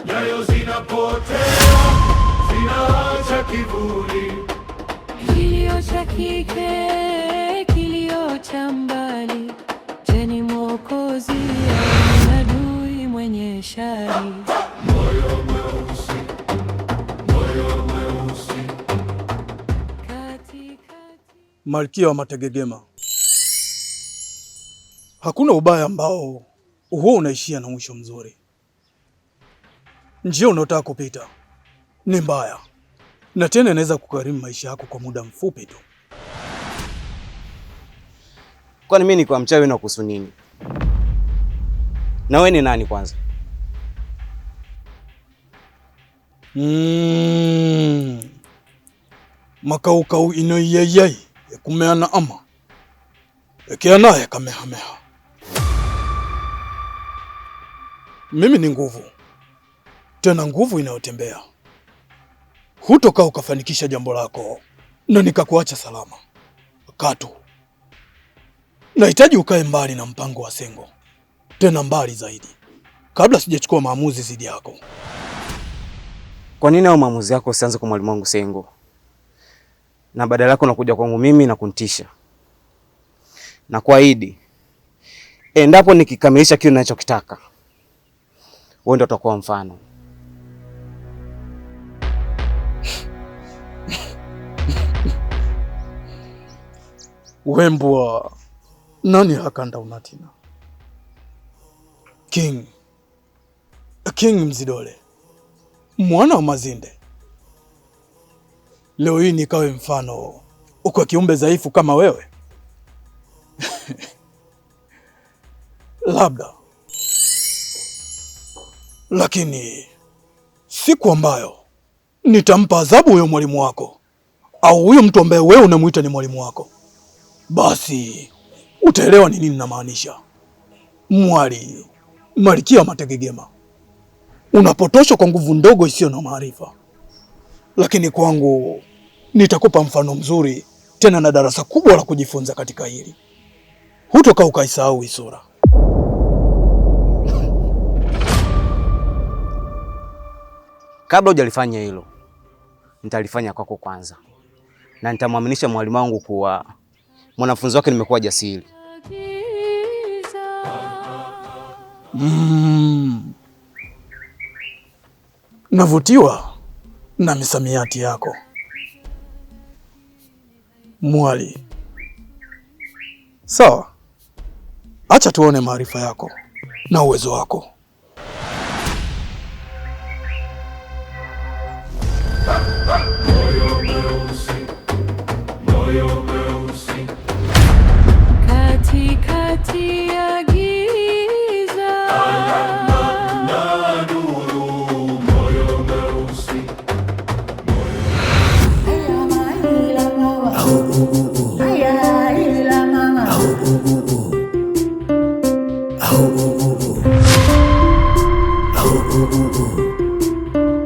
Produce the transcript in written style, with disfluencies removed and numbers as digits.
nyayo zinapotea, zinaacha kivuli. Kilio cha kike, kilio cha mbali. Je, ni Mwokozi au adui mwenye shari? Moyo mweusi, moyo mweusi. Malkia wa Mategegema, hakuna ubaya ambao huo unaishia na mwisho mzuri. Njia unaotaka kupita ni mbaya, na tena inaweza kugharimu maisha yako kwa muda mfupi tu. Kwani mimi ni kwa mchawi na kuhusu nini? Na wewe ni nani kwanza? Makaukau inoyeyei ekumeana ama ekeanaye kamehameha. Mimi ni nguvu, tena nguvu inayotembea. Hutoka ukafanikisha jambo lako na nikakuacha salama katu. Nahitaji ukae mbali na mpango wa Sengo, tena mbali zaidi, kabla sijachukua maamuzi zidi yako. Kwa nini au maamuzi yako usianze kwa mwalimu wangu Sengo, na badala yako unakuja kwangu mimi na kuntisha? Na kuahidi, endapo nikikamilisha kile ninachokitaka, wewe ndio utakuwa mfano. Wembwa nani hakanda unatina? King Mzidole, mwana wa Mazinde. Leo hii nikawe mfano uko kiumbe dhaifu kama wewe? Labda, lakini siku ambayo nitampa adhabu huyo mwalimu wako, au huyo mtu ambaye wewe unamuita ni mwalimu wako, basi utaelewa ni nini namaanisha. Malkia wa Mategegema, unapotoshwa kwa nguvu ndogo isiyo na maarifa, lakini kwangu nitakupa mfano mzuri tena na darasa kubwa la kujifunza katika hili. Hutoka ukaisahau hii sura. Kabla hujalifanya hilo, nitalifanya kwako kwanza, na nitamwaminisha mwalimu wangu kuwa mwanafunzi wake nimekuwa jasiri. Navutiwa na misamiati yako mwali. Sawa, acha tuone maarifa yako na uwezo wako. Moyo mweusi, moyo mweusi. Katikati ya